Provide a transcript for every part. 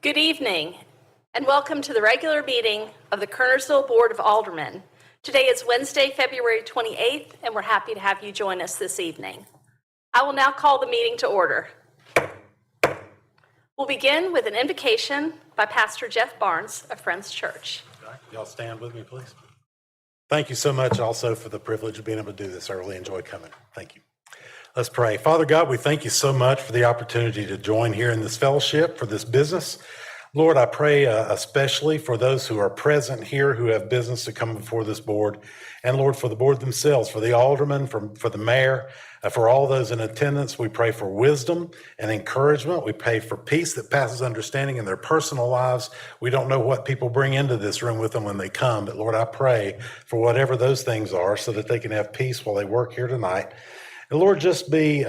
Good evening, and welcome to the regular meeting of the Kernersville Board of Aldermen. Today is Wednesday, February 28th, and we're happy to have you join us this evening. I will now call the meeting to order. We'll begin with an invocation by Pastor Jeff Barnes of Friends Church. Y'all stand with me, please. Thank you so much also for the privilege of being able to do this. I really enjoy coming. Thank you. Let's pray. Father God, we thank you so much for the opportunity to join here in this fellowship for this business. Lord, I pray especially for those who are present here who have business to come before this board. And Lord, for the board themselves, for the aldermen, for the mayor, for all those in attendance, we pray for wisdom and encouragement. We pray for peace that passes understanding in their personal lives. We don't know what people bring into this room with them when they come, but Lord, I pray for whatever those things are so that they can have peace while they work here tonight. And Lord, just be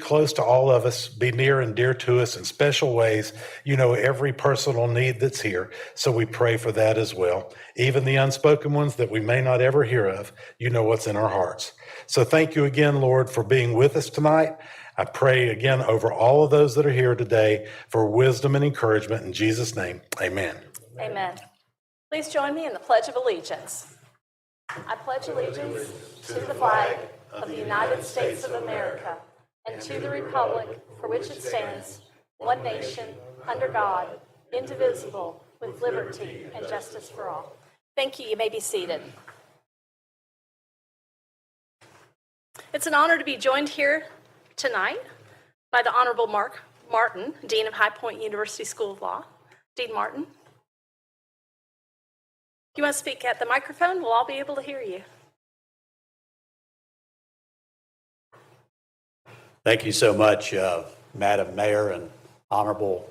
close to all of us, be near and dear to us in special ways. You know every personal need that's here, so we pray for that as well. Even the unspoken ones that we may not ever hear of, you know what's in our hearts. So thank you again, Lord, for being with us tonight. I pray again over all of those that are here today for wisdom and encouragement. In Jesus' name, amen. Amen. Please join me in the Pledge of Allegiance. I pledge allegiance to the flag of the United States of America and to the republic for which it stands, one nation, under God, indivisible, with liberty and justice for all. Thank you. You may be seated. It's an honor to be joined here tonight by the Honorable Mark Martin, Dean of High Point University School of Law. Dean Martin. If you want to speak at the microphone, we'll all be able to hear you. Thank you so much, Madam Mayor and honorable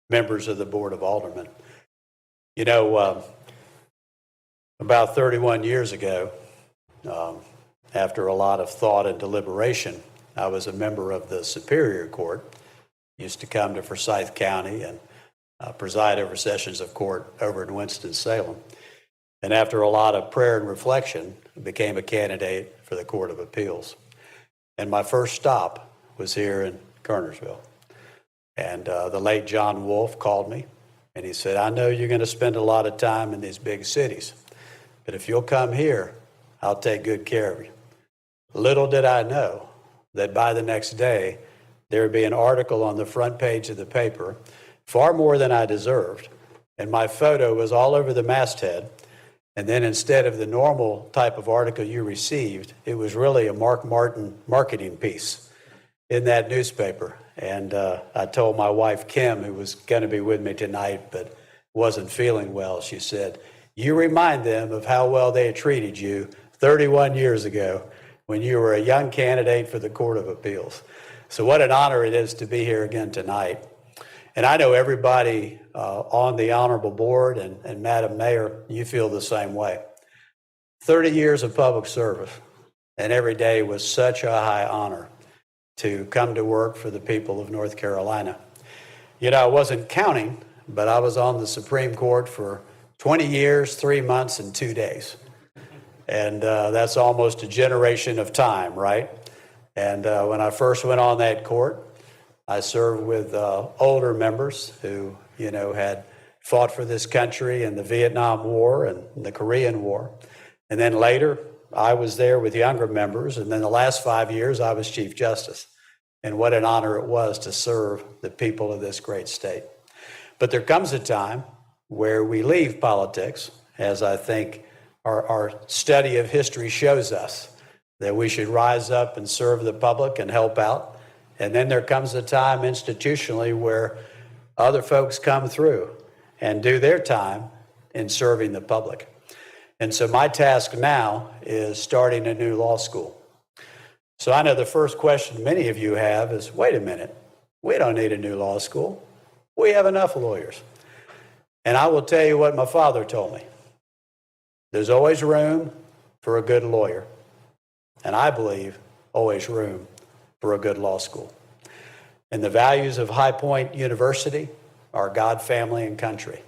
members of the Board of Aldermen. You know, about 31 years ago, after a lot of thought and deliberation, I was a member of the Superior Court. Used to come to Forsyth County and preside over sessions of court over in Winston-Salem. And after a lot of prayer and reflection, I became a candidate for the Court of Appeals. And my first stop was here in Kernersville. And the late John Wolfe called me and he said, I know you're going to spend a lot of time in these big cities, but if you'll come here, I'll take good care of you. Little did I know that by the next day, there would be an article on the front page of the paper, far more than I deserved. And my photo was all over the masthead. And then instead of the normal type of article you received, it was really a Mark Martin marketing piece in that newspaper. And I told my wife, Kim, who was going to be with me tonight but wasn't feeling well, she said, you remind them of how well they had treated you 31 years ago when you were a young candidate for the Court of Appeals. So what an honor it is to be here again tonight. And I know everybody on the Honorable Board and Madam Mayor, you feel the same way. 30 years of public service, and every day was such a high honor to come to work for the people of North Carolina. You know, I wasn't counting, but I was on the Supreme Court for 20 years, 3 months, and 2 days. And that's almost a generation of time, right? And when I first went on that court, I served with older members who, you know, had fought for this country in the Vietnam War and the Korean War. And then later, I was there with younger members. And then the last 5 years, I was Chief Justice. And what an honor it was to serve the people of this great state. But there comes a time where we leave politics, as I think our study of history shows us, that we should rise up and serve the public and help out. And then there comes a time institutionally where other folks come through and do their time in serving the public. And so my task now is starting a new law school. So I know the first question many of you have is, wait a minute, we don't need a new law school. We have enough lawyers. And I will tell you what my father told me. There's always room for a good lawyer. And I believe always room for a good law school. And the values of High Point University are God, family, and country.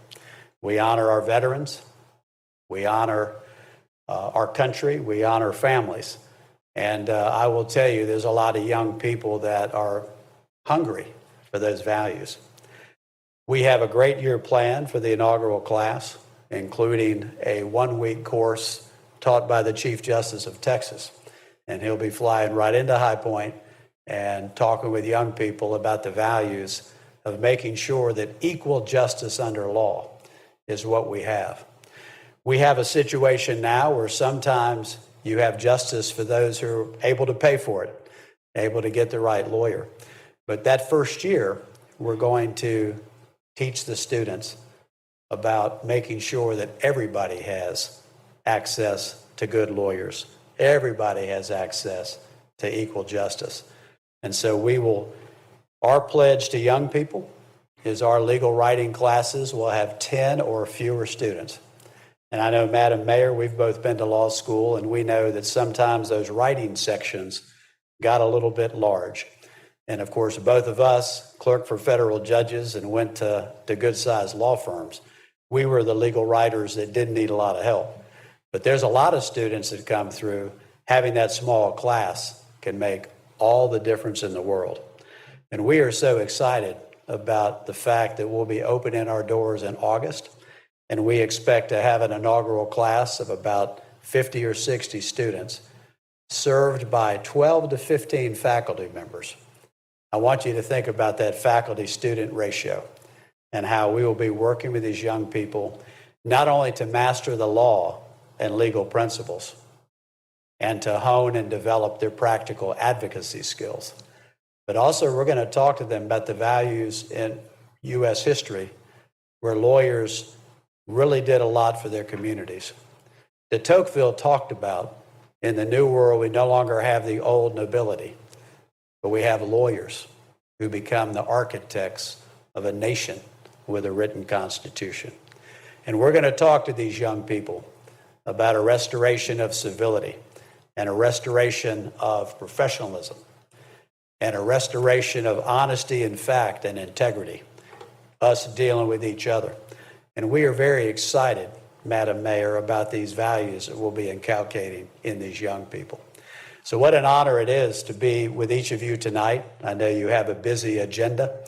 We honor our veterans. We honor our country. We honor families. And I will tell you, there's a lot of young people that are hungry for those values. We have a great year planned for the inaugural class, including a one-week course taught by the Chief Justice of Texas. And he'll be flying right into High Point and talking with young people about the values of making sure that equal justice under law is what we have. We have a situation now where sometimes you have justice for those who are able to pay for it, able to get the right lawyer. But that first year, we're going to teach the students about making sure that everybody has access to good lawyers. Everybody has access to equal justice. And so our pledge to young people is our legal writing classes will have 10 or fewer students. And I know, Madam Mayor, we've both been to law school, and we know that sometimes those writing sections got a little bit large. And of course, both of us clerked for federal judges and went to good-sized law firms. We were the legal writers that didn't need a lot of help. But there's a lot of students that come through. Having that small class can make all the difference in the world. And we are so excited about the fact that we'll be opening our doors in August, and we expect to have an inaugural class of about 50 or 60 students served by 12 to 15 faculty members. I want you to think about that faculty-student ratio and how we will be working with these young people not only to master the law and legal principles and to hone and develop their practical advocacy skills, but also we're going to talk to them about the values in U.S. history where lawyers really did a lot for their communities. De Tocqueville talked about in the New World, we no longer have the old nobility, but we have lawyers who become the architects of a nation with a written constitution. And we're going to talk to these young people about a restoration of civility and a restoration of professionalism and a restoration of honesty and fact and integrity, us dealing with each other. And we are very excited, Madam Mayor, about these values that we'll be inculcating in these young people. So what an honor it is to be with each of you tonight. I know you have a busy agenda.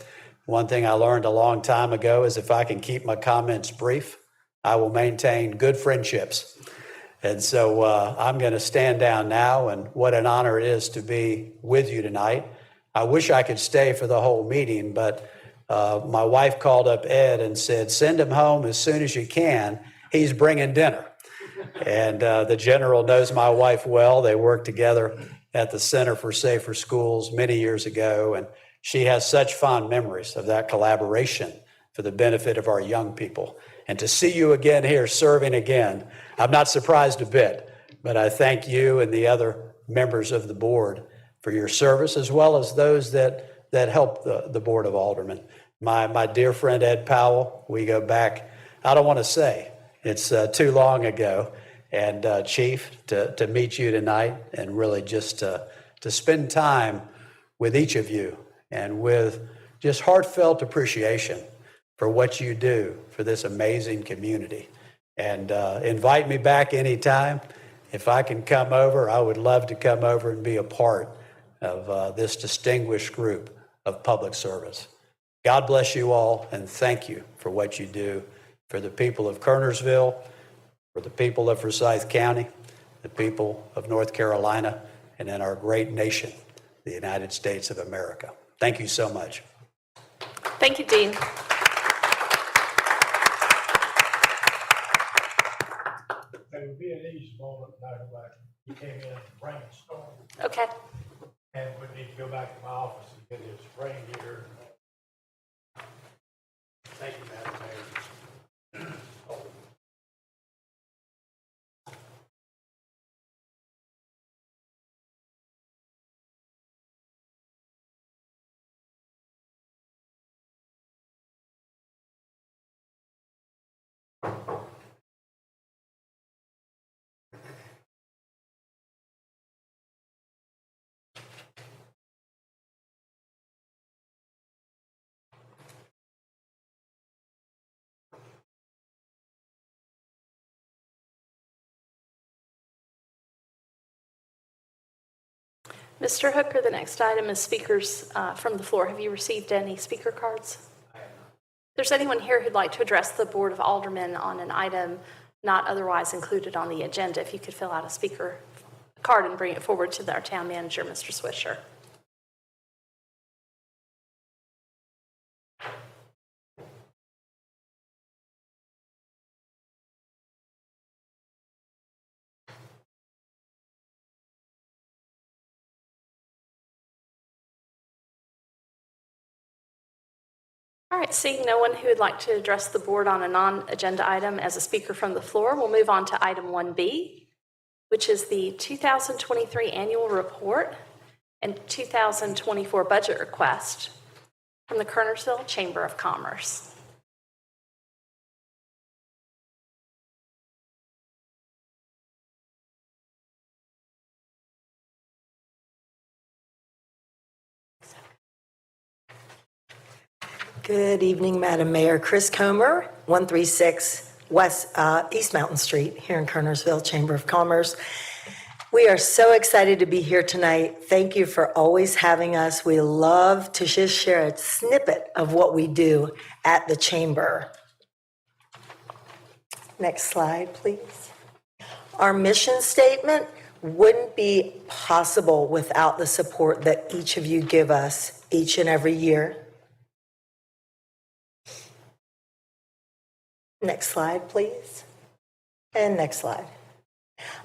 One thing I learned a long time ago is if I can keep my comments brief, I will maintain good friendships. And so I'm going to stand down now, and what an honor it is to be with you tonight. I wish I could stay for the whole meeting, but my wife called up Ed and said, send him home as soon as you can. He's bringing dinner. And the general knows my wife well. They worked together at the Center for Safer Schools many years ago, and she has such fond memories of that collaboration for the benefit of our young people. And to see you again here serving again, I'm not surprised a bit, but I thank you and the other members of the board for your service, as well as those that help the Board of Aldermen. My dear friend Ed Powell, we go back, I don't want to say, it's too long ago. And Chief, to meet you tonight and really just to spend time with each of you and with just heartfelt appreciation for what you do for this amazing community. And invite me back anytime. If I can come over, I would love to come over and be a part of this distinguished group of public servants. God bless you all, and thank you for what you do for the people of Kernersville, for the people of Forsyth County, the people of North Carolina, and in our great nation, the United States of America. Thank you so much. Thank you, Dean. It would be an easy moment, Dr. Black. He came in and brainstormed, Okay. and we need to go back to my office and get his brain here. Thank you, Madam Mayor. Mr. Hooker, the next item is speakers from the floor. Have you received any speaker cards? there's anyone here who'd like to address the Board of Aldermen on an item not otherwise included on the agenda, if you could fill out a speaker card and bring it forward to our town manager, Mr. Swisher. All right, seeing no one who would like to address the board on a non-agenda item as a speaker from the floor, we'll move on to item 1B, which is the 2023 annual report and 2024 budget request from the Kernersville Chamber of Commerce. Good evening, Madam Mayor. Chris Comer, 136 East Mountain Street here in Kernersville, Chamber of Commerce. We are so excited to be here tonight. Thank you for always having us. We love to just share a snippet of what we do at the Chamber. Next slide, please. Our mission statement wouldn't be possible without the support that each of you give us each and every year. Next slide, please. And next slide.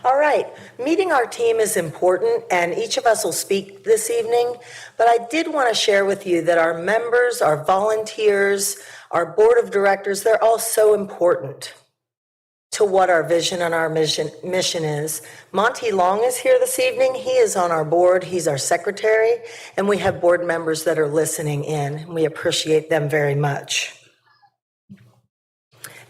All right, meeting our team is important, and each of us will speak this evening, but I did want to share with you that our members, our volunteers, our board of directors, they're all so important to what our vision and our mission is. Monty Long is here this evening. He is on our board. He's our secretary, and we have board members that are listening in. We appreciate them very much.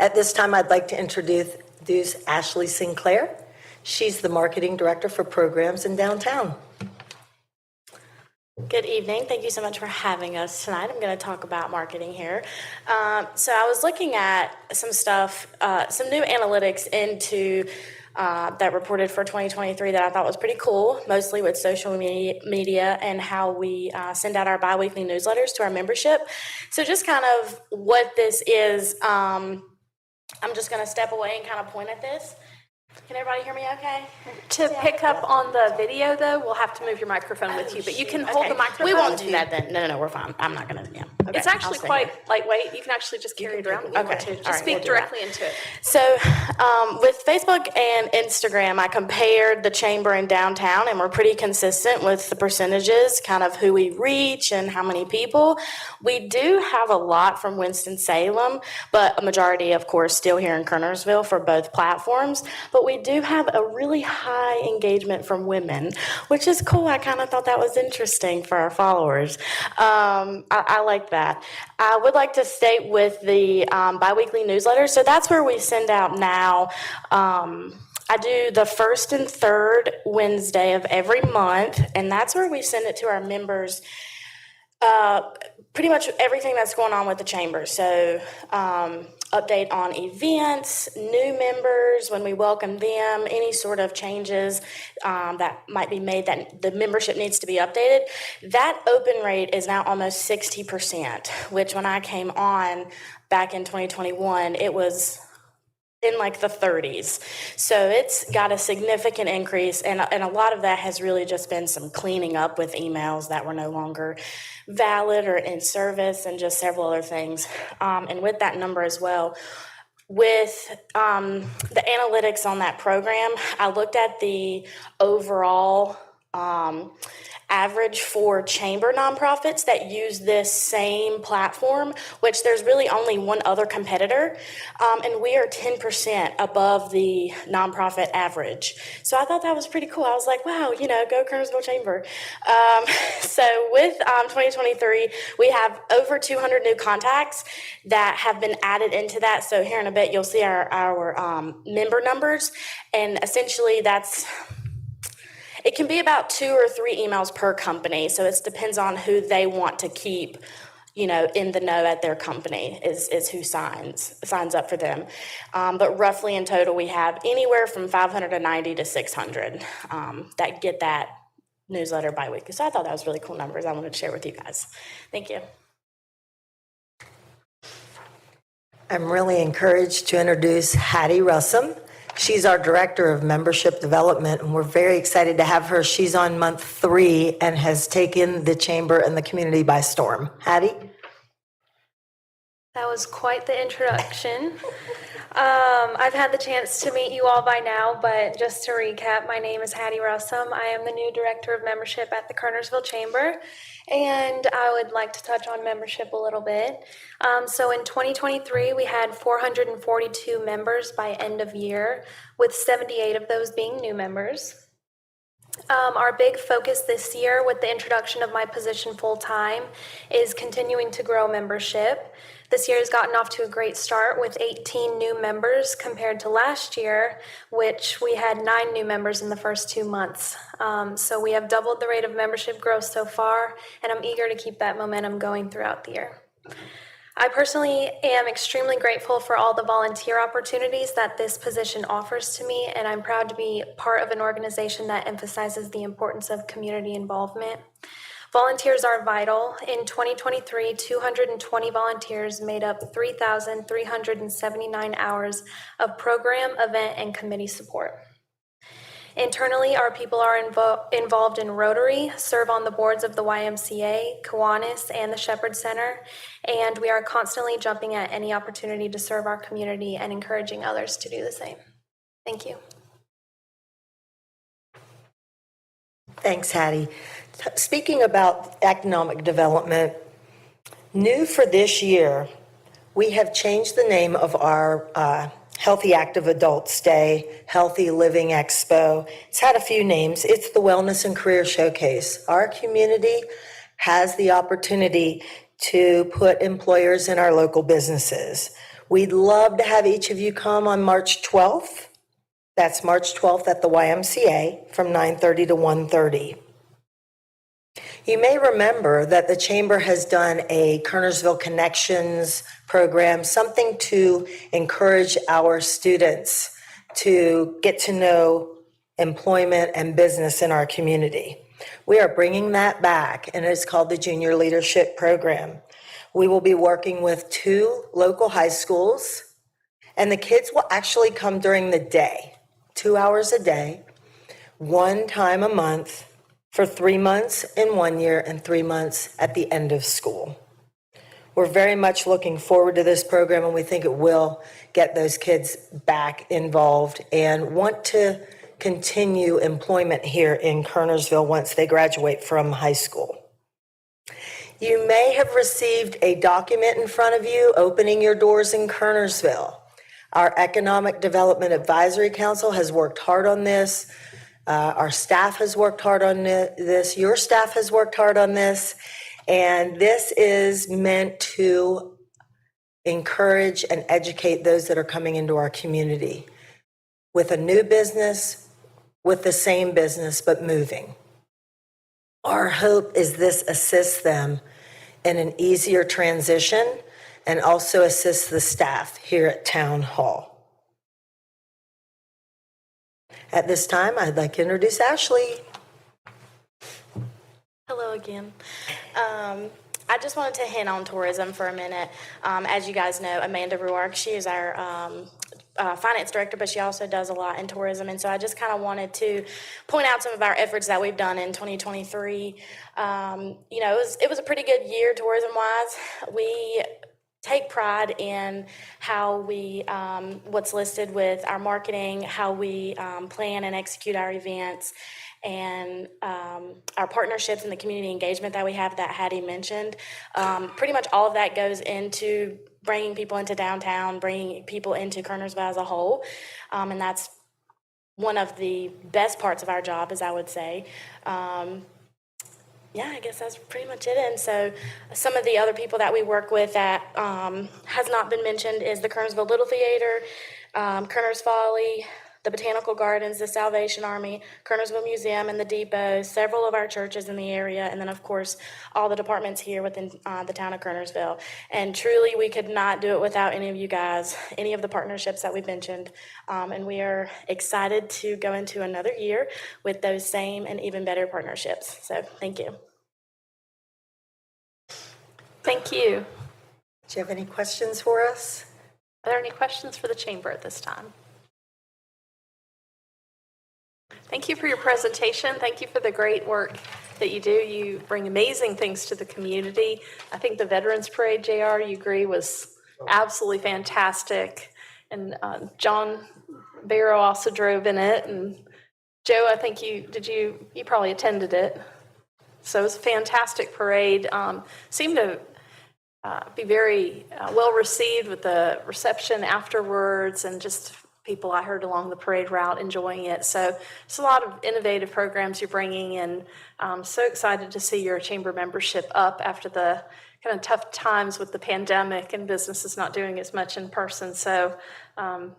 At this time, I'd like to introduce Ashley Sinclair. She's the marketing director for programs in downtown. Good evening. Thank you so much for having us tonight. I'm going to talk about marketing here. So I was looking at some stuff, some new analytics into that reported for 2023 that I thought was pretty cool, mostly with social media and how we send out our biweekly newsletters to our membership. So just kind of what this is, I'm just going to step away and kind of point at this. Can everybody hear me okay? To pick up on the video, though, we'll have to move your microphone with you, but you can hold the microphone. We won't do that then. No, we're fine. I'm not going to, yeah. Okay, It's actually I'll stay quite here. lightweight. You can actually just carry it around if you want Okay. to. All Just right, speak we'll do directly into it. So with Facebook and Instagram, I compared the chamber and downtown, and we're pretty consistent with the percentages, kind of who we reach and how many people. We do have a lot from Winston-Salem, but a majority, of course, still here in Kernersville for both platforms. But we do have a really high engagement from women, which is cool. I kind of thought that was interesting for our followers. I like that. I would like to state with the biweekly newsletter, so that's where we send out now. I do the first and third Wednesday of every month, and that's where we send it to our members. Pretty much everything that's going on with the chamber. So update on events, new members, when we welcome them, any sort of changes that might be made that the membership needs to be updated. That open rate is now almost 60%, which when I came on back in 2021, it was in like the 30s. So it's got a significant increase, and a lot of that has really just been some cleaning up with emails that were no longer valid or in service, and just several other things. And with that number as well, with the analytics on that program, I looked at the overall average for chamber nonprofits that use this same platform, which there's really only one other competitor, and we are 10% above the nonprofit average. So I thought that was pretty cool. I was like, wow, go Kernersville Chamber. So with 2023, we have over 200 new contacts that have been added into that. So here in a bit, you'll see our member numbers, and essentially it can be about 2 or 3 emails per company, so it depends on who they want to keep, in the know at their company is who signs up for them. But roughly in total, we have anywhere from 590 to 600 that get that newsletter bi-weekly. So I thought that was really cool numbers I wanted to share with you guys. Thank you. I'm really encouraged to introduce Hattie Russum. She's our Director of Membership Development, and we're very excited to have her. She's on month 3 and has taken the chamber and the community by storm. Hattie? That was quite the introduction. I've had the chance to meet you all by now, but just to recap, my name is Hattie Russum. I am the new Director of Membership at the Kernersville Chamber, and I would like to touch on membership a little bit. So in 2023, we had 442 members by end of year, with 78 of those being new members. Our big focus this year with the introduction of my position full-time is continuing to grow membership. This year has gotten off to a great start with 18 new members compared to last year, which we had 9 new members in the first 2 months. So we have doubled the rate of membership growth so far, and I'm eager to keep that momentum going throughout the year. I personally am extremely grateful for all the volunteer opportunities that this position offers to me, and I'm proud to be part of an organization that emphasizes the importance of community involvement. Volunteers are vital. In 2023, 220 volunteers made up 3,379 hours of program, event, and committee support. Internally, our people are involved in Rotary, serve on the boards of the YMCA, Kiwanis, and the Shepherd Center, and we are constantly jumping at any opportunity to serve our community and encouraging others to do the same. Thank you. Thanks, Hattie. Speaking about economic development, new for this year, we have changed the name of our Healthy Active Adults Day, Healthy Living Expo. It's had a few names. It's the Wellness and Career Showcase. Our community has the opportunity to put employers in our local businesses. We'd love to have each of you come on March 12th. That's March 12th at the YMCA from 9:30 to 1:30. You may remember that the Chamber has done a Kernersville Connections program, something to encourage our students to get to know employment and business in our community. We are bringing that back, and it's called the Junior Leadership Program. We will be working with 2 local high schools, and the kids will actually come during the day, 2 hours a day, 1 time a month, for 3 months in 1 year and 3 months at the end of school. We're very much looking forward to this program, and we think it will get those kids back involved and want to continue employment here in Kernersville once they graduate from high school. You may have received a document in front of you opening your doors in Kernersville. Our Economic Development Advisory Council has worked hard on this. Our staff has worked hard on this. Your staff has worked hard on this. And this is meant to encourage and educate those that are coming into our community with a new business, with the same business, but moving. Our hope is this assists them in an easier transition and also assists the staff here at Town Hall. At this time, I'd like to introduce Ashley. Hello again. I just wanted to hint on tourism for a minute. As you guys know, Amanda Ruark, she is our finance director, but she also does a lot in tourism. And so I just kind of wanted to point out some of our efforts that we've done in 2023. It was a pretty good year tourism-wise. We take pride in how we, what's listed with our marketing, how we plan and execute our events, and our partnerships and the community engagement that we have that Hattie mentioned. Pretty much all of that goes into bringing people into downtown, bringing people into Kernersville as a whole, and that's one of the best parts of our job, as I would say. I guess that's pretty much it. And so some of the other people that we work with that has not been mentioned is the Kernersville Little Theater, Kerner's Folly, the Botanical Gardens, the Salvation Army, Kernersville Museum, and the Depot, several of our churches in the area, and then, of course, all the departments here within the town of Kernersville. And truly, we could not do it without any of you guys, any of the partnerships that we've mentioned. And we are excited to go into another year with those same and even better partnerships. So thank you. Thank you. Do you have any questions for us? Are there any questions for the chamber at this time? Thank you for your presentation. Thank you for the great work that you do. You bring amazing things to the community. I think the Veterans Parade, JR, you agree, was absolutely fantastic. And John Barrow also drove in it. And Joe, I think you probably attended it. So it was a fantastic parade. Seemed to be very well received with the reception afterwards, and just people I heard along the parade route enjoying it. So it's a lot of innovative programs you're bringing, and I'm so excited to see your chamber membership up after the kind of tough times with the pandemic and businesses not doing as much in person. So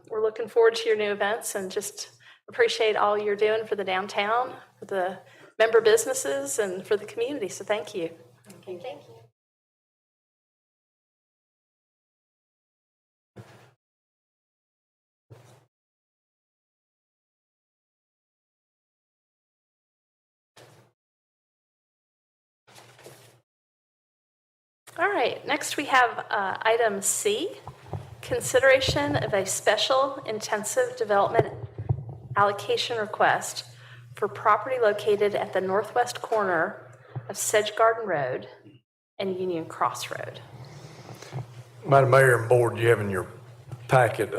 we're looking forward to your new events, and just appreciate all you're doing for the downtown, for the member businesses, and for the community. So thank you. Thank you. All right, next we have item C, consideration of a special intensive development allocation request for property located at the northwest corner of Sedge Garden Road and Union Cross Road. Madam Mayor and Board, you have in your packet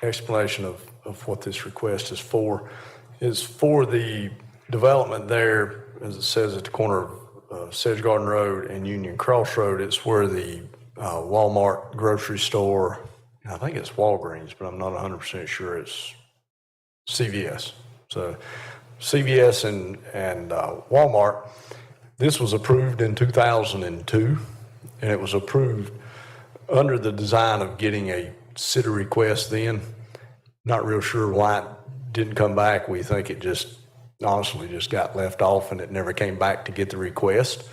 explanation of what this request is for. Is for the development there, as it says, at the corner of Sedge Garden Road and Union Cross Road. It's where the Walmart grocery store, I think it's Walgreens, but I'm not 100% sure it's CVS. So CVS and Walmart, this was approved in 2002, and it was approved under the design of getting a city request then. Not real sure why it didn't come back. We think it just honestly just got left off and it never came back to get the request.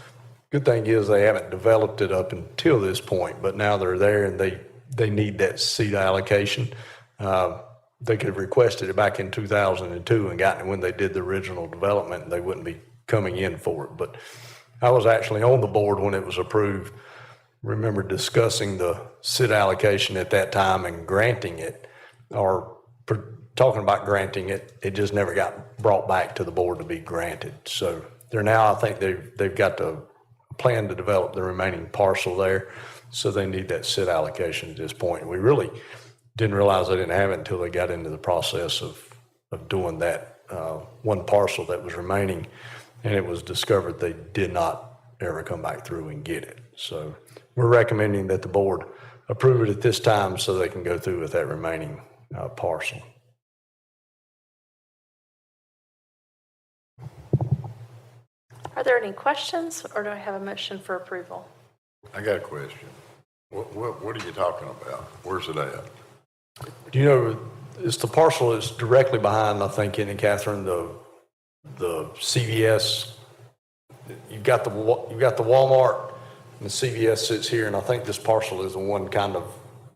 Good thing is they haven't developed it up until this point, but now they're there and they need that seat allocation. They could have requested it back in 2002 and gotten it when they did the original development, and they wouldn't be coming in for it. But I was actually on the board when it was approved. Remember discussing the seat allocation at that time and granting it, or talking about granting it. It just never got brought back to the board to be granted. So they're now, I think they've got the plan to develop the remaining parcel there. So they need that seat allocation at this point. We really didn't realize they didn't have it until they got into the process of doing that one parcel that was remaining, and it was discovered they did not ever come back through and get it. So we're recommending that the board approve it at this time so they can go through with that remaining parcel. Are there any questions, or do I have a motion for approval? I got a question. What are you talking about? Where's it at? Do you know, it's the parcel that's directly behind, I think, isn't it, Catherine, the CVS. You've got the Walmart, and the CVS sits here, and I think this parcel is the one kind of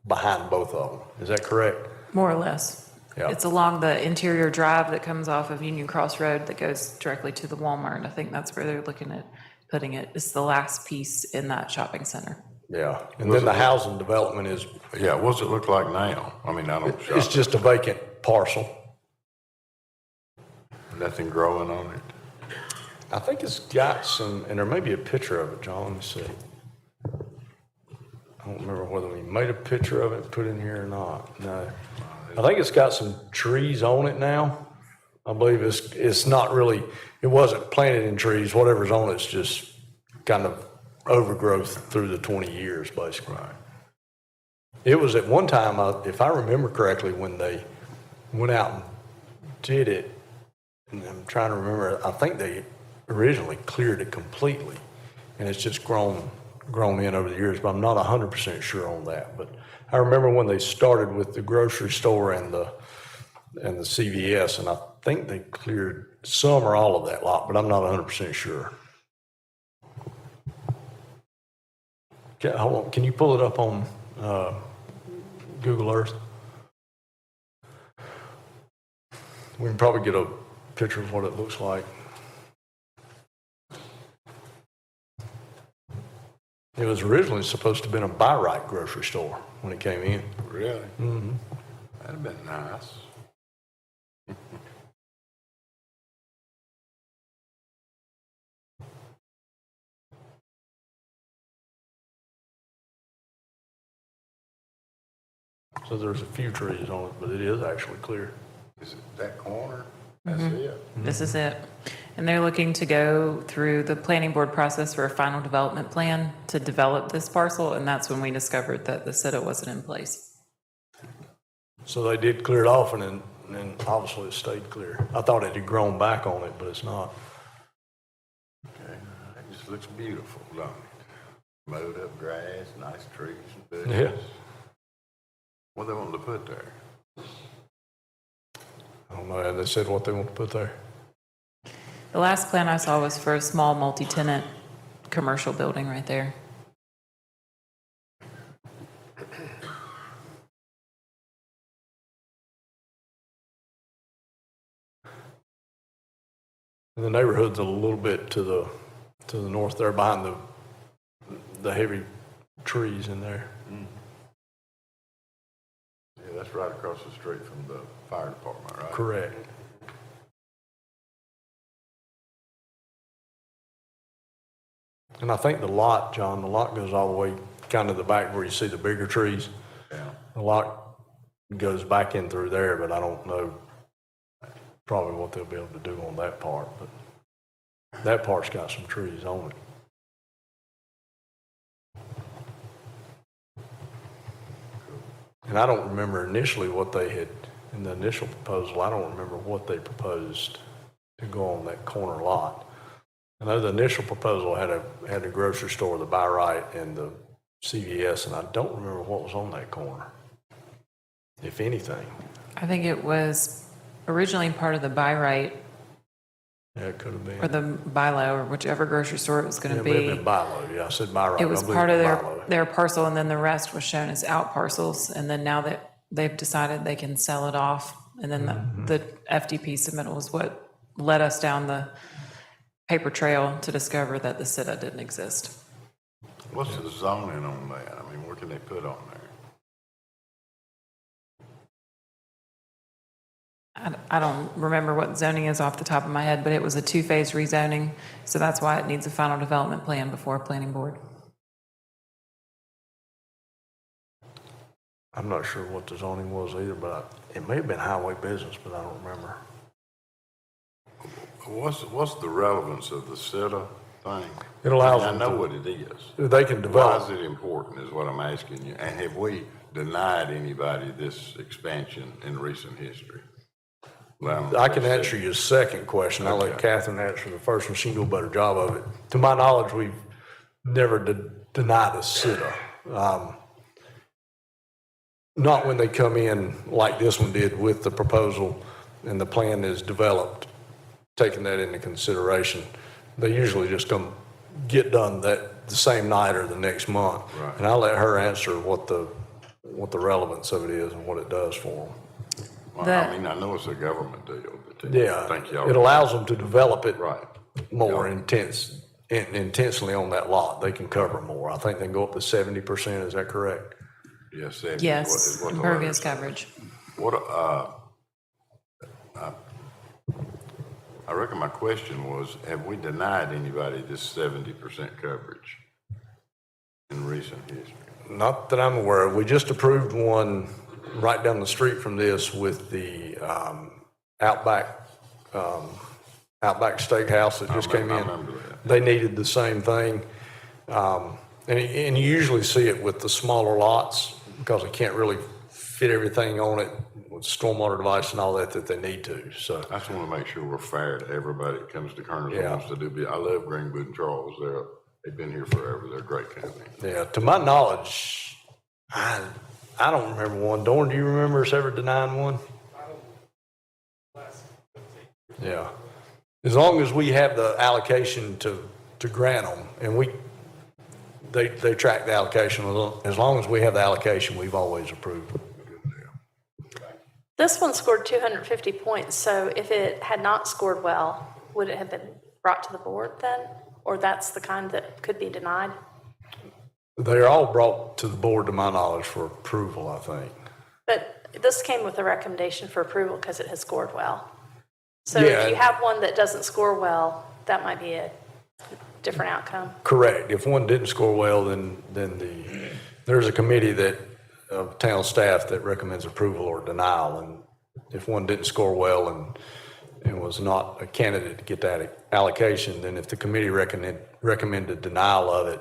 behind both of them. Is that correct? More or less. Yeah. It's along the interior drive that comes off of Union Cross Road that goes directly to the Walmart. I think that's where they're looking at putting it. It's the last piece in that shopping center. Yeah, and then the housing development is, Yeah, what does it look like now? I mean, I don't. it's just a vacant parcel. Nothing growing on it. I think it's got some, and there may be a picture of it, John, let me see. I don't remember whether we made a picture of it, put in here or not, no. I think it's got some trees on it now. I believe it's not really, it wasn't planted in trees, whatever's on it's just kind of overgrowth through the 20 years, basically. It was at one time, if I remember correctly, when they went out and did it, and I'm trying to remember, I think they originally cleared it completely, and it's just grown in over the years, but I'm not 100% sure on that. But I remember when they started with the grocery store and the CVS, and I think they cleared some or all of that lot, but I'm not 100% sure. Okay, hold on, can you pull it up on Google Earth? We can probably get a picture of what it looks like. Yeah, It was originally supposed to have been a buy right grocery store when it came in. Really? Mm-hmm. That'd have been nice. So there's a few trees on it, but it is actually clear. Is it that corner? That's it? This is it. And they're looking to go through the planning board process for a final development plan to develop this parcel, and that's when we discovered that the CITA wasn't in place. So they did clear it off, and then obviously it stayed clear. I thought it had grown back on it, but it's not. Okay, it just looks beautiful, don't it? Mowed up grass, nice trees and Yeah. bushes. What they want to put there? I don't know, have they said what they want to put there? The last plan I saw was for a small multi-tenant commercial building right there. The neighborhood's a little bit to the north there, behind the heavy trees in there. Yeah, that's right across the street from the fire department, right? Correct. And I think the lot, John, the lot goes all the way kind of the back where you see the bigger trees. Yeah. The lot goes back in through there, but I don't know probably what they'll be able to do on that part, but that part's got some trees on it. And I don't remember initially what they had, in the initial proposal, I don't remember what they proposed to go on that corner lot. I know the initial proposal had a grocery store, the Buy Right, and the CVS, and I don't remember what was on that corner, if anything. I think it was originally part of the Buy Right Yeah, it could have been. or the Buy Low or whichever grocery store it was going Yeah, to it may have be. been Buy Low, yeah, I said Buy Right. It was I believe part of Buy Low. their parcel, and then the rest was shown as out parcels. And then now that they've decided they can sell it off, and then the FDP submittal was what led us down the paper trail to discover that the CITA didn't exist. What's the zoning on that? I mean, what can they put on there? I don't remember what zoning is off the top of my head, but it was a two-phase rezoning, so that's why it needs a final development plan before a planning board. I'm not sure what the zoning was either, but it may have been highway business, but I don't remember. What's the relevance of the CITA thing? It allows I them know to- what it is. They can Why develop. is it important is what I'm asking you. And have we denied anybody this expansion in recent history? Well, I can answer your second question. I'll let Okay. Catherine answer the first one. She can do a better job of it. To my knowledge, we've never denied a CITA. Not when they come in like this one did with the proposal and the plan is developed, taking that into consideration. They usually just get done the same night or the next month. Right. And I'll let her answer what the relevance of it is and what it does for them. Well, The- I mean, I know it's a government deal, but Yeah, thank y'all. it allows them to develop it Right. more Yeah. intensely on that lot. They can cover more. I think they can go up to 70%. Is that correct? Yes, that is Yes, what the impervious letter says. coverage. What, I reckon my question was, have we denied anybody this 70% coverage in recent history? Not that I'm aware of. We just approved one right down the street from this with the Outback Steakhouse that just came I in. remember that. They needed the same thing. And you usually see it with the smaller lots because they can't really fit everything on it with stormwater device and all that they need to, so. I just want to make sure we're fair to everybody that comes to Kernersville, Yeah. wants to do, I love Greenwood and Charles. They've been here forever. They're a great company. Yeah, to my knowledge, I don't remember one. Dorn, do you remember us ever denying one? Yeah. As long as we have the allocation to grant them, and they track the allocation, as long as we have the allocation, we've always approved. This one scored 250 points, so if it had not scored well, would it have been brought to the board then? Or that's the kind that could be denied? They're all brought to the board, to my knowledge, for approval, I think. But this came with a recommendation for approval because it has scored well. So Yeah. if you have one that doesn't score well, that might be a different outcome. Correct. If one didn't score well, then there's a committee of town staff that recommends approval or denial. And if one didn't score well and was not a candidate to get that allocation, then if the committee recommended denial of it,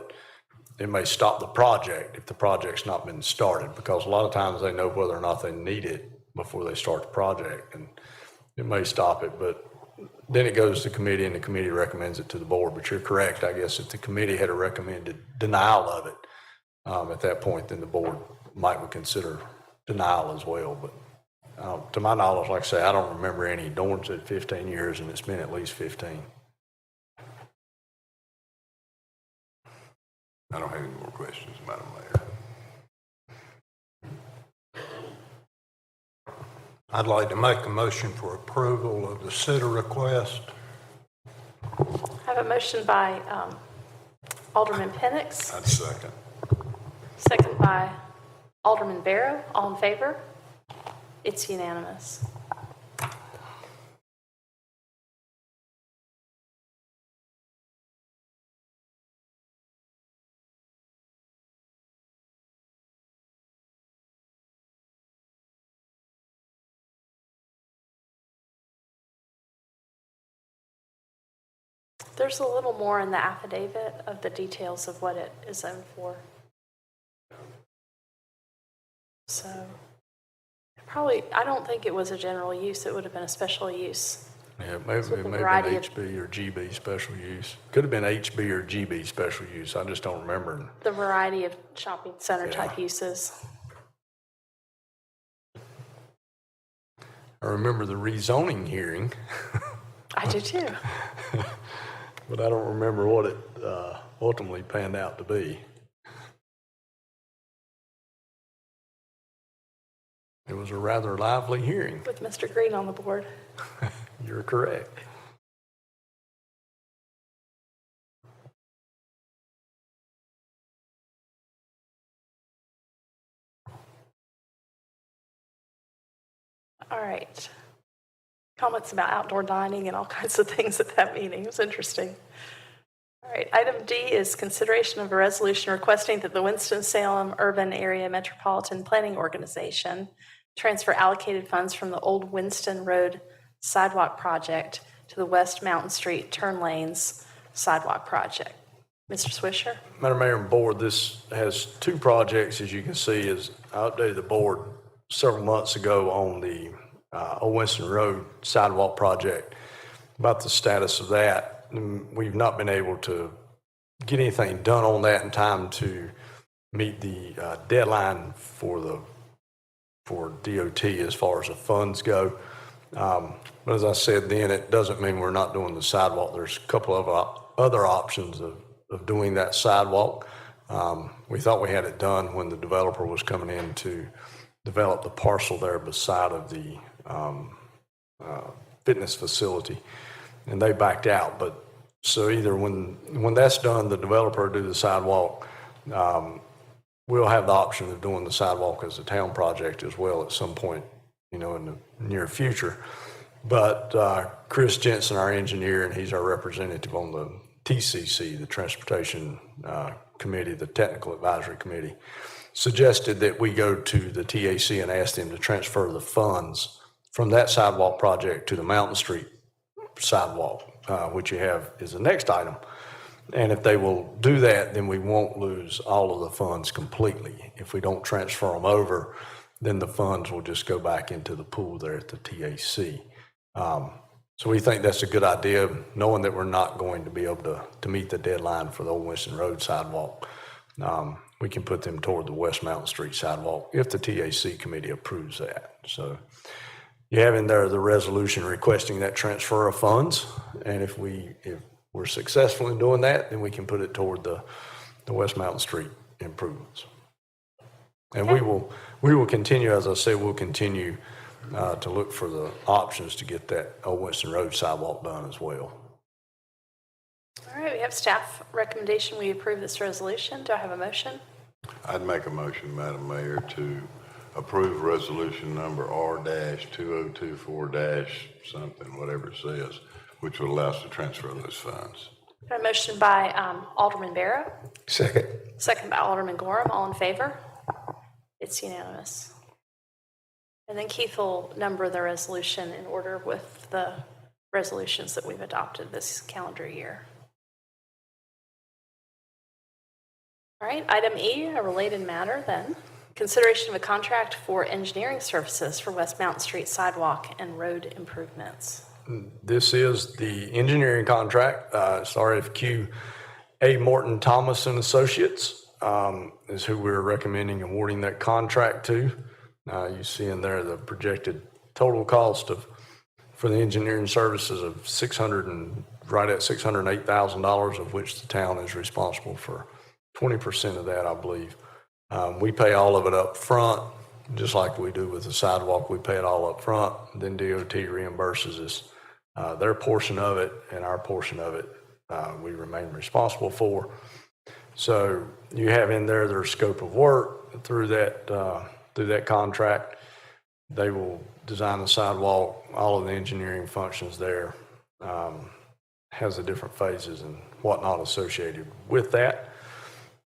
it may stop the project if the project's not been started, because a lot of times they know whether or not they need it before they start the project, and it may stop it. But then it goes to committee, and the committee recommends it to the board. But you're correct, I guess if the committee had a recommended denial of it, at that point, then the board might would consider denial as well. But to my knowledge, like I say, I don't remember any. Dawn said 15 years, and it's been at least 15. I don't have any more questions, Madam Mayor. I'd like to make a motion for approval of the sitter request. I have a motion by Alderman Penix, I'd second. second by Alderman Barrow. All in favor? It's unanimous. There's a little more in the affidavit of the details of what it is zoned for. So probably, I don't think it was a general use. It would have been a special use. Yeah, maybe with it a may variety have of- been HB or GB special use. Could have been HB or GB special use. I just don't remember. The variety of shopping center type Yeah. uses. I remember the rezoning hearing, I do too. but I don't remember what it ultimately panned out to be. It was a rather lively hearing. With Mr. Green on the board. You're correct. All right. Comments about outdoor dining and all kinds of things at that meeting. It was interesting. All right, item D is consideration of a resolution requesting that the Winston-Salem Urban Area Metropolitan Planning Organization transfer allocated funds from the Old Winston Road Sidewalk Project to the West Mountain Street Turn Lanes Sidewalk Project. Mr. Swisher? Madam Mayor and Board, this has two projects, as you can see, as I updated the board several months ago on the Old Winston Road sidewalk project about the status of that. We've not been able to get anything done on that in time to meet the deadline for DOT as far as the funds go. But as I said then, it doesn't mean we're not doing the sidewalk. There's a couple of other options of doing that sidewalk. We thought we had it done when the developer was coming in to develop the parcel there beside of the fitness facility, and they backed out. But so either when that's done, the developer do the sidewalk, we'll have the option of doing the sidewalk as a town project as well at some point, in the near future. But Chris Jensen, our engineer, and he's our representative on the TCC, the Transportation Committee, the Technical Advisory Committee, suggested that we go to the TAC and ask them to transfer the funds from that sidewalk project to the Mountain Street sidewalk, which you have is the next item. And if they will do that, then we won't lose all of the funds completely. If we don't transfer them over, then the funds will just go back into the pool there at the TAC. So we think that's a good idea, knowing that we're not going to be able to meet the deadline for the Old Winston Road sidewalk. We can put them toward the West Mountain Street sidewalk if the TAC committee approves that. So you have in there the resolution requesting that transfer of funds, and if we're successful in doing that, then we can put it toward the West Mountain Street improvements. And we will continue, as I said, we'll continue to look for the options to get that Old Winston Road sidewalk done as well. All right, we have staff recommendation we approve this resolution. Do I have a motion? I'd make a motion, Madam Mayor, to approve resolution number R-2024- something, whatever it says, which will allow us to transfer those funds. Got a motion by Alderman Barrow, Second. second by Alderman Gorham. All in favor? It's unanimous. And then Keith will number the resolution in order with the resolutions that we've adopted this calendar year. All right, item E, a related matter then. Consideration of a contract for engineering services for West Mountain Street sidewalk and road improvements. This is the engineering contract. It's RFQ A. Morton Thomas and Associates is who we're recommending awarding that contract to. You see in there the projected total cost for the engineering services of right at $608,000, of which the town is responsible for 20% of that, I believe. We pay all of it up front, just like we do with the sidewalk. We pay it all up front, then DOT reimburses us their portion of it, and our portion of it we remain responsible for. So you have in there their scope of work through that contract. They will design the sidewalk, all of the engineering functions there, has the different phases and whatnot associated with that.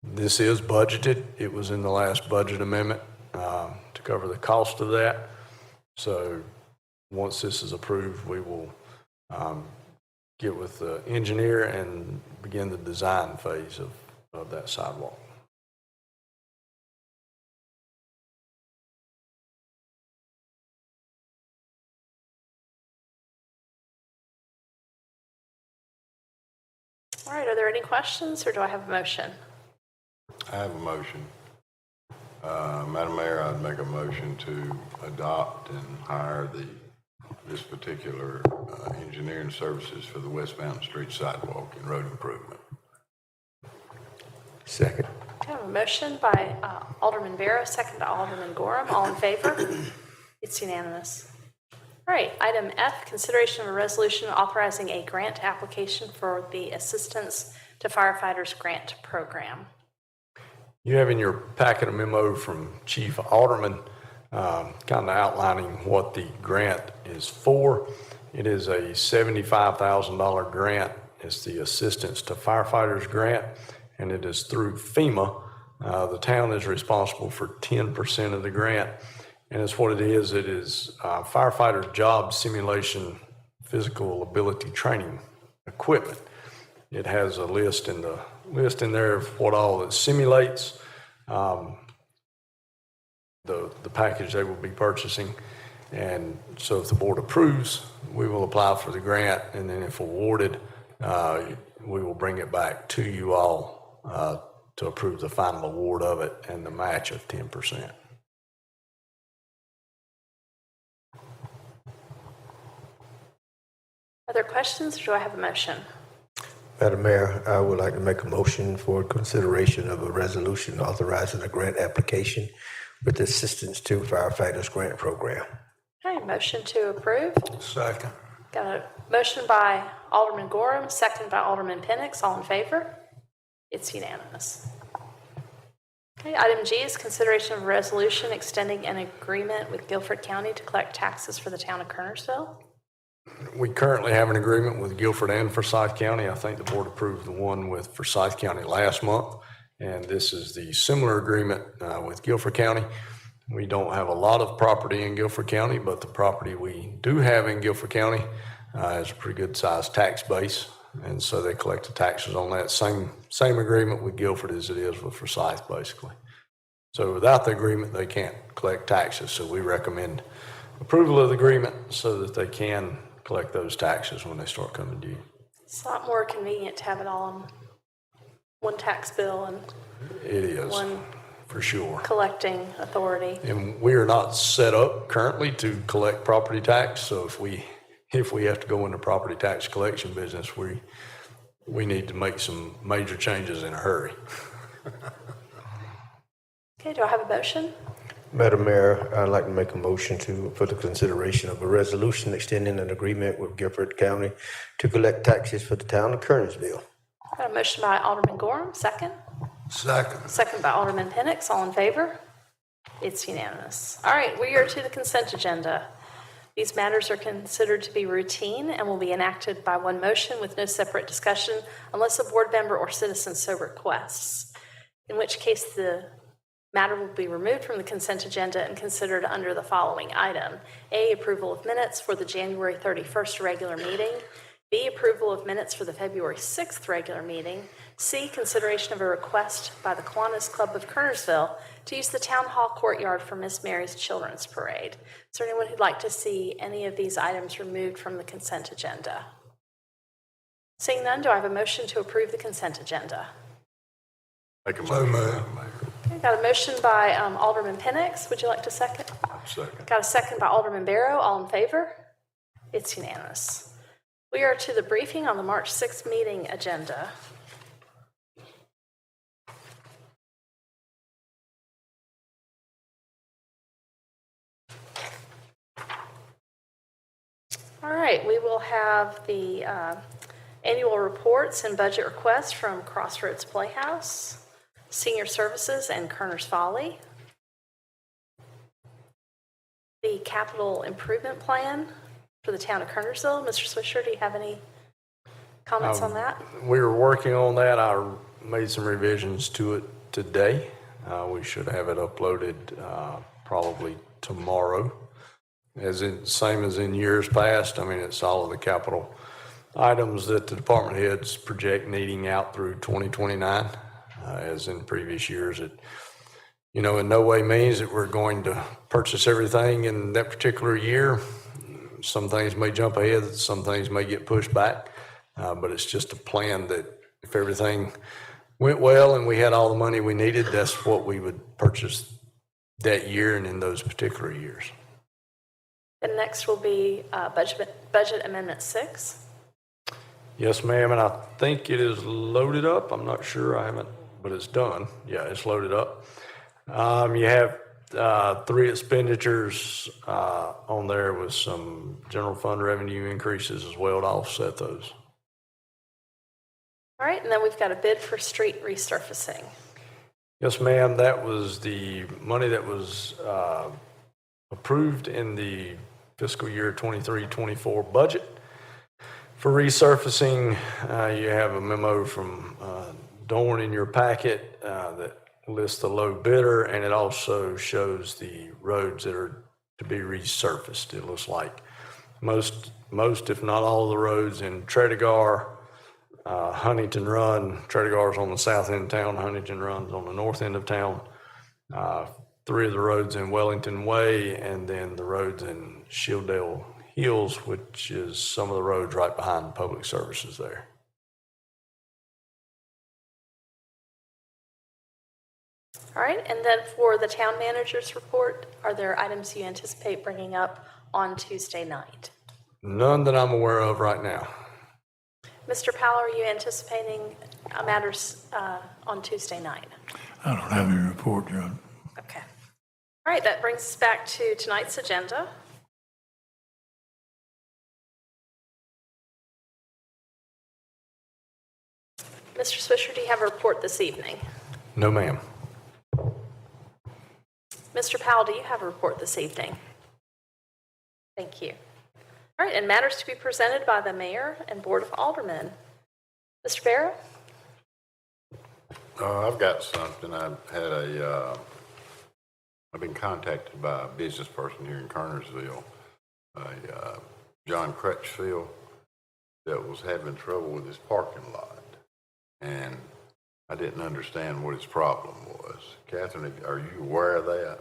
This is budgeted. It was in the last budget amendment to cover the cost of that. So once this is approved, we will get with the engineer and begin the design phase of that sidewalk. All right, are there any questions or do I have a motion? I have a motion. Madam Mayor, I'd make a motion to adopt and hire this particular engineering services for the West Mountain Street sidewalk and road improvement. Second. I have a motion by Alderman Barrow, second by Alderman Gorham. All in favor? It's unanimous. All right, item F, consideration of a resolution authorizing a grant application for the Assistance to Firefighters Grant Program. You have in your packet a memo from Chief Aldermen kind of outlining what the grant is for. It is a $75,000 grant. It's the Assistance to Firefighters Grant, and it is through FEMA. The town is responsible for 10% of the grant, and it's what it is. It is firefighter job simulation physical ability training equipment. It has a list in there of what all it simulates, the package they will be purchasing. And so if the board approves, we will apply for the grant, and then if awarded, we will bring it back to you all to approve the final award of it and the match of 10%. Are there questions or do I have a motion? Madam Mayor, I would like to make a motion for consideration of a resolution authorizing a grant application with the Assistance to Firefighters Grant Program. Okay, motion to approve. Second. Got a motion by Alderman Gorham, second by Alderman Penix. All in favor? It's unanimous. Okay, item G is consideration of a resolution extending an agreement with Guilford County to collect taxes for the town of Kernersville. We currently have an agreement with Guilford and Forsyth County. I think the board approved the one with Forsyth County last month, and this is the similar agreement with Guilford County. We don't have a lot of property in Guilford County, but the property we do have in Guilford County has a pretty good sized tax base, and so they collect the taxes on that same agreement with Guilford as it is with Forsyth, basically. So without the agreement, they can't collect taxes, so we recommend approval of the agreement so that they can collect those taxes when they start coming due. It's a lot more convenient to have it all on one tax bill and It is, one for sure. collecting authority. And we are not set up currently to collect property tax, so if we have to go into property tax collection business, we need to make some major changes in a hurry. Okay, do I have a motion? Madam Mayor, I'd like to make a motion for the consideration of a resolution extending an agreement with Guilford County to collect taxes for the town of Kernersville. Got a motion by Alderman Gorham, second. Second. Second by Alderman Penix, all in favor? It's unanimous. All right, we are to the consent agenda. These matters are considered to be routine and will be enacted by one motion with no separate discussion unless a board member or citizen so requests, in which case the matter will be removed from the consent agenda and considered under the following item. A, approval of minutes for the January 31st regular meeting. B, approval of minutes for the February 6th regular meeting. C, consideration of a request by the Kiwanis Club of Kernersville to use the Town Hall courtyard for Miss Mary's Children's Parade. Is there anyone who'd like to see any of these items removed from the consent agenda? Seeing none, do I have a motion to approve the consent agenda? Make a motion, Madam Mayor. Okay, got a motion by Alderman Penix. Would you like to second? Second. Got a second by Alderman Barrow. All in favor? It's unanimous. We are to the briefing on the March 6th meeting agenda. All right, we will have the annual reports and budget requests from Crossroads Playhouse, Senior Services, and Kerner's Folly. The capital improvement plan for the town of Kernersville. Mr. Swisher, do you have any comments on that? We were working on that. I made some revisions to it today. We should have it uploaded probably tomorrow. Same as in years past. I mean, it's all of the capital items that the department heads project needing out through 2029. As in previous years, it, in no way means that we're going to purchase everything in that particular year. Some things may jump ahead, some things may get pushed back, but it's just a plan that if everything went well and we had all the money we needed, that's what we would purchase that year and in those particular years. And next will be budget amendment 6. Yes, ma'am, and I think it is loaded up. I'm not sure, I haven't, but it's done. Yeah, it's loaded up. You have 3 expenditures on there with some general fund revenue increases as well to offset those. All right, and then we've got a bid for street resurfacing. Yes, ma'am, that was the money that was approved in the fiscal year 23-24 budget. For resurfacing, you have a memo from Dorn in your packet that lists the low bidder, and it also shows the roads that are to be resurfaced. It looks like most, if not all, of the roads in Tredegar, Huntington Run. Tredegar's on the south end of town, Huntington Run's on the north end of town. 3 of the roads in Wellington Way, and then the roads in Shieldale Hills, which is some of the roads right behind public services there. All right, and then for the town manager's report, are there items you anticipate bringing up on Tuesday night? None that I'm aware of right now. Mr. Powell, are you anticipating matters on Tuesday night? I don't have any report, Your Honor. Okay. All right, that brings us back to tonight's agenda. Mr. Swisher, do you have a report this evening? No, ma'am. Mr. Powell, do you have a report this evening? Thank you. All right, and matters to be presented by the Mayor and Board of Aldermen. Mr. Barrow? I've got something. I've been contacted by a business person here in Kernersville, John Crutchfield, that was having trouble with his parking lot. And I didn't understand what his problem was. Catherine, are you aware of that?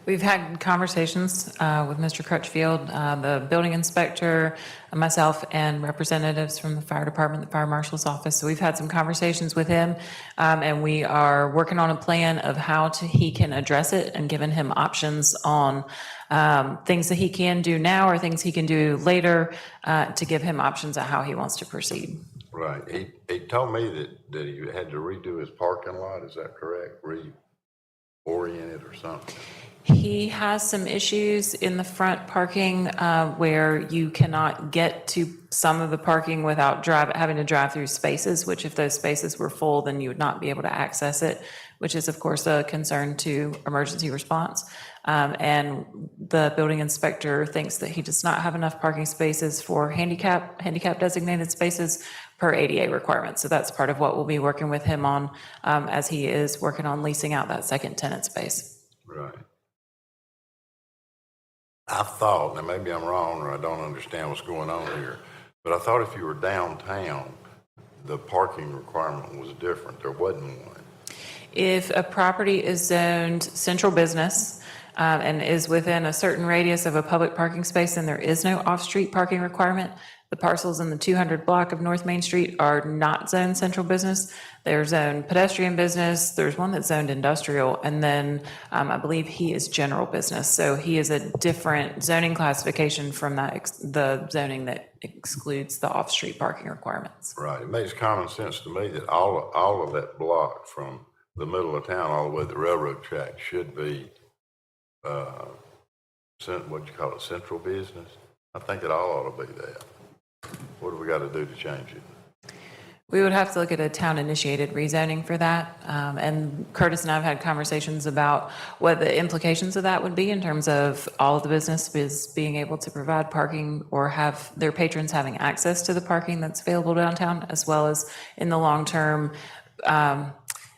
We've had conversations with Mr. Crutchfield, the building inspector, myself, and representatives from the fire department, the fire marshal's office. So we've had some conversations with him, and we are working on a plan of how he can address it and giving him options on things that he can do now or things he can do later to give him options on how he wants to proceed. Right. He told me that he had to redo his parking lot. Is that correct? oriented or something? He has some issues in the front parking where you cannot get to some of the parking without having to drive through spaces, which if those spaces were full, then you would not be able to access it, which is of course a concern to emergency response. And the building inspector thinks that he does not have enough parking spaces for handicap designated spaces per ADA requirements. So that's part of what we'll be working with him on as he is working on leasing out that second tenant space. Right. I thought, now maybe I'm wrong or I don't understand what's going on here, but I thought if you were downtown, the parking requirement was different. There wasn't one. If a property is zoned central business and is within a certain radius of a public parking space, then there is no off-street parking requirement. The parcels in the 200 block of North Main Street are not zoned central business. They're zoned pedestrian business. There's one that's zoned industrial, and then I believe he is general business. So he is a different zoning classification from the zoning that excludes the off-street parking requirements. Right. It makes common sense to me that all of that block from the middle of town all the way to the railroad track should be, what you call it, central business. I think it all ought to be that. What do we got to do to change it? We would have to look at a town-initiated rezoning for that. And Curtis and I have had conversations about what the implications of that would be in terms of all of the businesses being able to provide parking or have their patrons having access to the parking that's available downtown, as well as in the long-term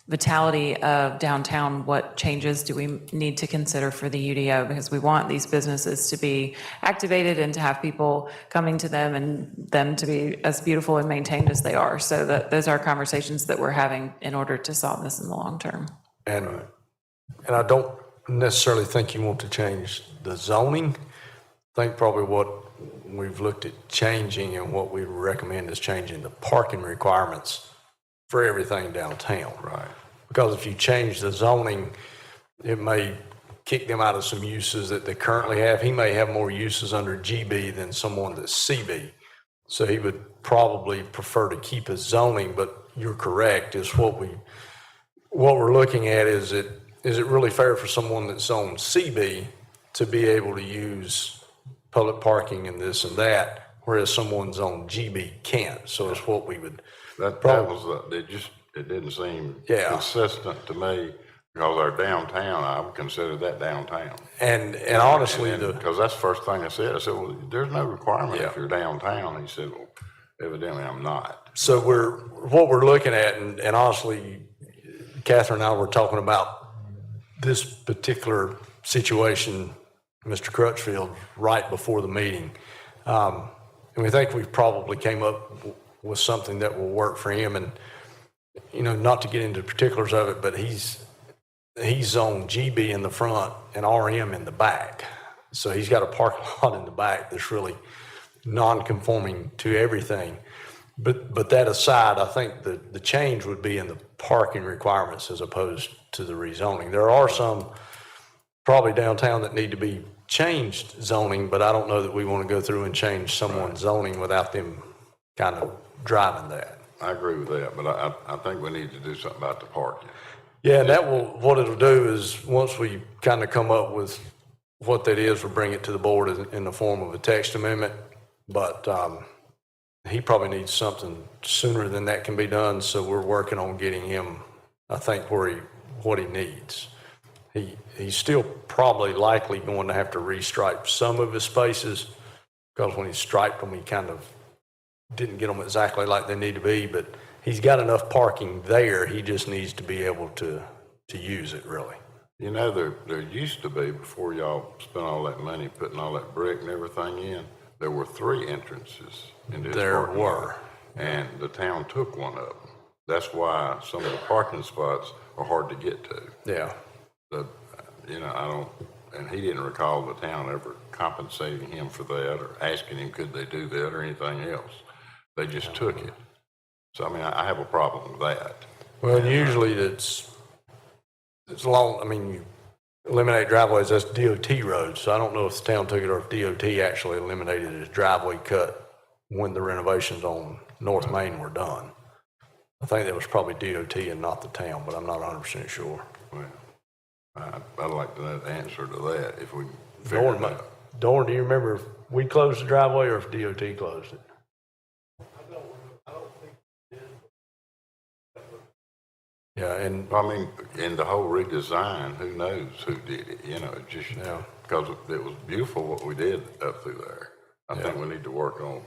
vitality of downtown, what changes do we need to consider for the UDO? Because we want these businesses to be activated and to have people coming to them and them to be as beautiful and maintained as they are. So that those are conversations that we're having in order to solve this in the long term. And I don't necessarily think you want to change the zoning. I think probably what we've looked at changing and what we recommend is changing the parking requirements for everything downtown. Right. Because if you change the zoning, it may kick them out of some uses that they currently have. He may have more uses under GB than someone that's CB. So he would probably prefer to keep his zoning, but you're correct, is what we're looking at is it really fair for someone that's on CB to be able to use public parking and this and that, whereas someone's on GB can't. So it's what we would That was, it didn't seem consistent to me because our downtown, I would consider that downtown. And honestly, because that's the first thing I said. I said, well, there's no requirement if you're downtown. He said, well, evidently I'm not. So what we're looking at, and honestly, Catherine and I were talking about this particular situation, Mr. Crutchfield, right before the meeting. And we think we've probably came up with something that will work for him. And, not to get into the particulars of it, but he's on GB in the front and RM in the back. So he's got a parking lot in the back that's really non-conforming to everything. But that aside, I think the change would be in the parking requirements as opposed to the rezoning. There are some probably downtown that need to be changed zoning, but I don't know that we want to go through and change someone's zoning without them kind of driving that. I agree with that, but I think we need to do something about the parking. Yeah, and what it'll do is once we kind of come up with what that is, we'll bring it to the board in the form of a text amendment. But he probably needs something sooner than that can be done. So we're working on getting him, I think, what he needs. He's still probably likely going to have to restripe some of his spaces because when he striped them, he kind of didn't get them exactly like they need to be, but he's got enough parking there. He just needs to be able to use it, really. There used to be, before y'all spent all that money putting all that brick and everything in, there were 3 entrances in this parking lot, and the town took one of them. That's why some of the parking spots are hard to get to. Yeah. And he didn't recall the town ever compensating him for that or asking him could they do that or anything else. They just took it. So, I have a problem with that. Well, usually it's long, you eliminate driveways, that's DOT roads. So I don't know if the town took it or if DOT actually eliminated his driveway cut when the renovations on North Main were done. I think that was probably DOT and not the town, but I'm not 100% sure. Well, I'd like to know the answer to that if we can figure it out. Dorn, do you remember if we closed the driveway or if DOT closed it? Yeah, and I mean, in the whole redesign, who knows who did it, you know, it just, because it was beautiful what we did up through there. I think we need to work on,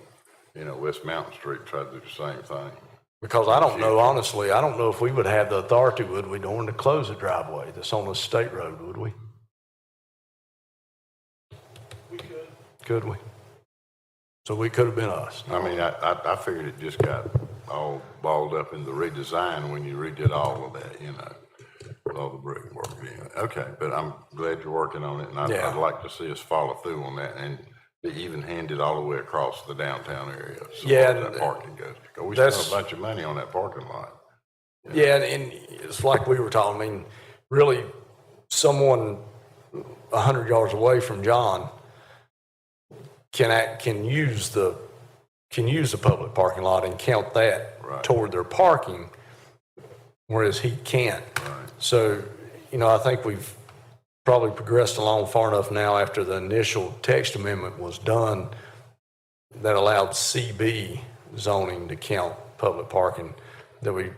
you know, West Mountain Street, try to do the same thing. because I don't know, honestly, I don't know if we would have the authority, would we, Dorn, to close a driveway that's on a state road, would we? We could. Could we? So we could have been us. I mean, I figured it just got all balled up in the redesign when you redid all of that, you know, with all the brickwork. Okay, but I'm glad you're working on it, and I'd like to see us follow through on that and be even-handed all the way across the downtown area. So that parking goes. We spent a bunch of money on that parking lot. Yeah, and it's like we were talking, I mean, really, someone 100 yards away from John can use the public parking lot and count that toward their parking, whereas he can't. Right. So, you know, I think we've probably progressed along far enough now after the initial text amendment was done that allowed CB zoning to count public parking, that we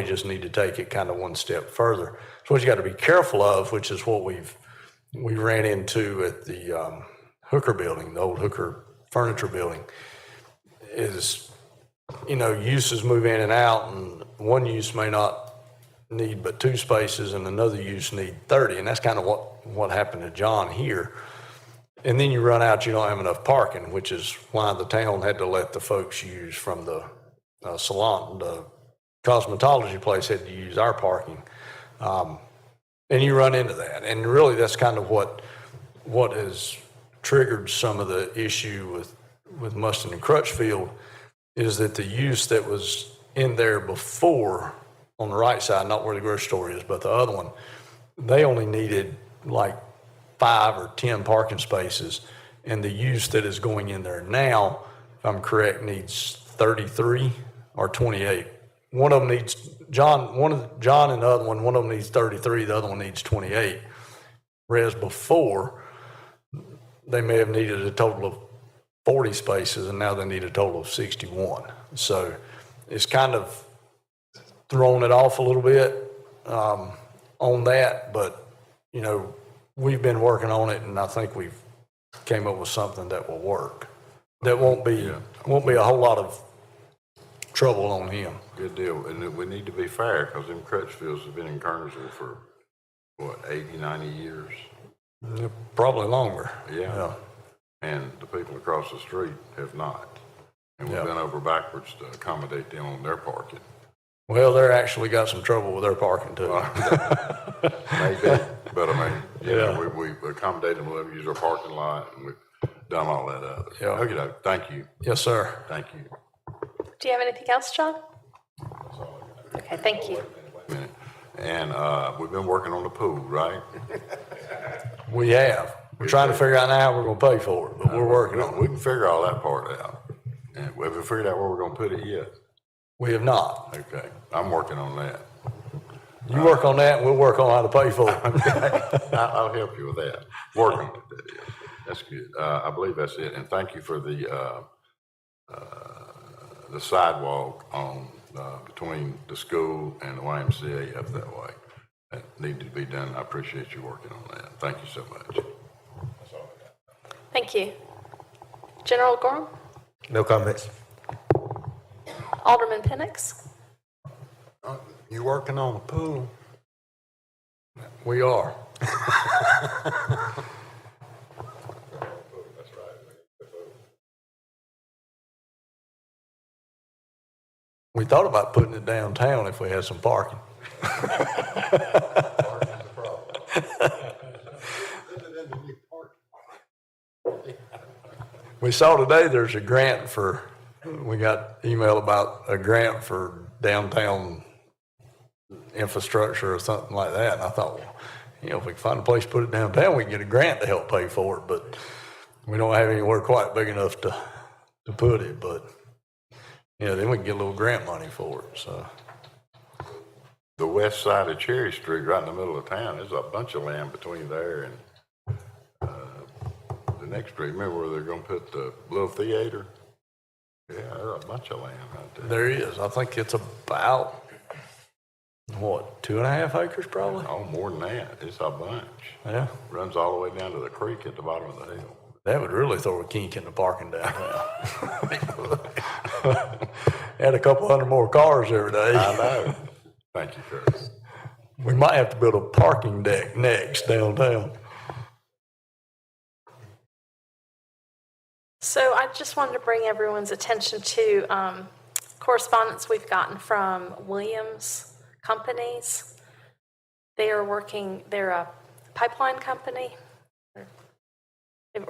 just need to take it kind of one step further. So what you got to be careful of, which is what we ran into at the Hooker building, the old Hooker furniture building, is, you know, uses move in and out, and one use may not need but 2 spaces and another use need 30. And that's kind of what happened to John here. And then you run out, you don't have enough parking, which is why the town had to let the folks use from the salon, the cosmetology place had to use our parking. And you run into that. And really that's kind of what has triggered some of the issue with Mustang and Crutchfield, is that the use that was in there before on the right side, not where the grocery store is, but the other one, they only needed like 5 or 10 parking spaces. And the use that is going in there now, if I'm correct, needs 33 or 28. One of them needs, John and the other one of them needs 33, the other one needs 28. Whereas before, they may have needed a total of 40 spaces, and now they need a total of 61. So it's kind of thrown it off a little bit on that, but, you know, we've been working on it, and I think we've came up with something that will work. That won't be a whole lot of trouble on him. Good deal. And we need to be fair, because them Crutchfields have been in Kernersville for, 80, 90 years? Probably longer. Yeah. And the people across the street have not. And we've been over backwards to accommodate them on their parking. Well, they're actually got some trouble with their parking too. Maybe, but I mean, know, we accommodate them, let them use our parking lot, and we've done all that other. Yeah. Okay, thank you. Yes, sir. Thank you. Do you have anything else, John? Okay, thank you. And we've been working on the pool, right? We have. We're trying to figure out now how we're going to pay for it, but we're working on it. We can figure all that part out. And have we figured out where we're going to put it yet? We have not. Okay, I'm working on that. You work on that, and we'll work on how to pay for it. I'll help you with that. Work on it, that is. That's good. I believe that's it. And thank you for the sidewalk on between the school and the YMCA up that way. That needed to be done. I appreciate you working on that. Thank you so much. That's all I got. Thank you. General Gorham? No comments. Alderman Penix? You working on the pool? We are. We thought about putting it downtown if we had some parking. We saw today there's a grant for, we got email about a grant for downtown infrastructure or something like that. And I thought, well, you know, if we can find a place to put it downtown, we can get a grant to help pay for it. But we don't have anywhere quite big enough to put it. But, you know, then we can get a little grant money for it. So the west side of Cherry Street, right in the middle of town. There's a bunch of land between there and the next street. Remember where they're gonna put the little theater? Yeah, there's a bunch of land right there. There is. I think it's about, what, 2.5 acres probably? Oh, more than that. It's a bunch. Yeah. Runs all the way down to the creek at the bottom of the hill. That would really throw a kink in the parking downtown. Add a couple hundred more cars every day. I know. Thank you, Curtis. We might have to build a parking deck next downtown. So I just wanted to bring everyone's attention to correspondence we've gotten from Williams Companies. They are working, they're a pipeline company, they've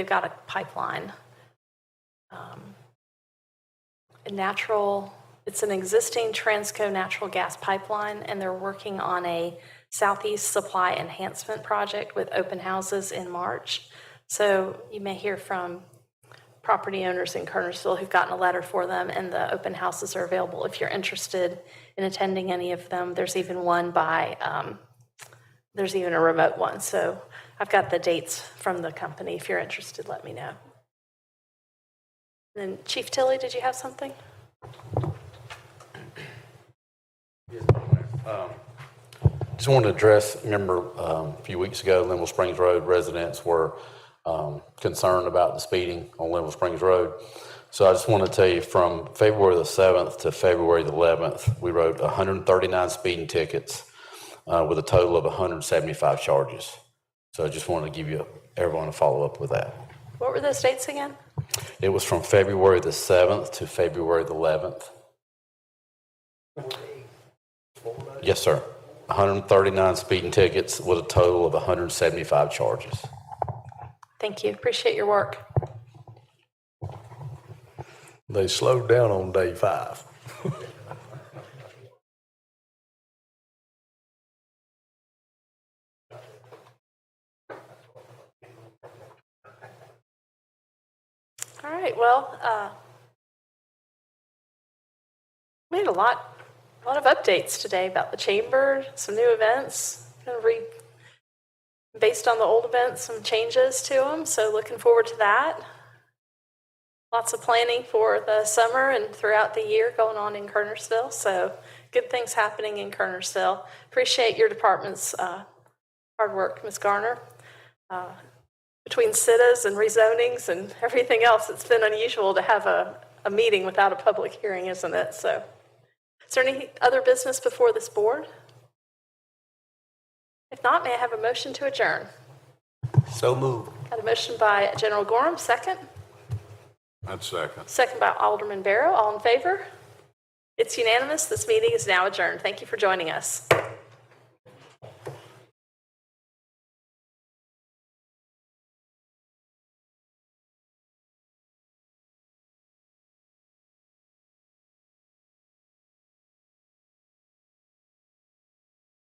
got a pipeline. It's an existing Transco natural gas pipeline, and they're working on a Southeast Supply Enhancement Project with open houses in March. So you may hear from property owners in Kernersville who've gotten a letter for them, and the open houses are available if you're interested in attending any of them. There's even one there's even a remote one. So I've got the dates from the company. If you're interested, let me know. And then Chief Tilley, did you have something? Just wanted to address, remember a few weeks ago, Linville Springs Road residents were concerned about the speeding on Linville Springs Road. So I just want to tell you, from February the 7th to February the 11th, we wrote 139 speeding tickets with a total of 175 charges. So I just wanted to give everyone a follow-up with that. What were those dates again? It was from February the 7th to February the 11th. Yes, sir. 139 speeding tickets with a total of 175 charges. Thank you. Appreciate your work. They slowed down on day 5. All right, well, we had a lot of updates today about the chamber, some new events, based on the old events, some changes to them, so looking forward to that. Lots of planning for the summer and throughout the year going on in Kernersville, so good things happening in Kernersville. Appreciate your department's hard work, Ms. Garner. Between SITAs and rezonings and everything else, it's been unusual to have a meeting without a public hearing, isn't it? So, is there any other business before this board? If not, may I have a motion to adjourn? So moved. Got a motion by General Gorham, second. I'd second. Second by Alderman Barrow. All in favor? It's unanimous. This meeting is now adjourned. Thank you for joining us.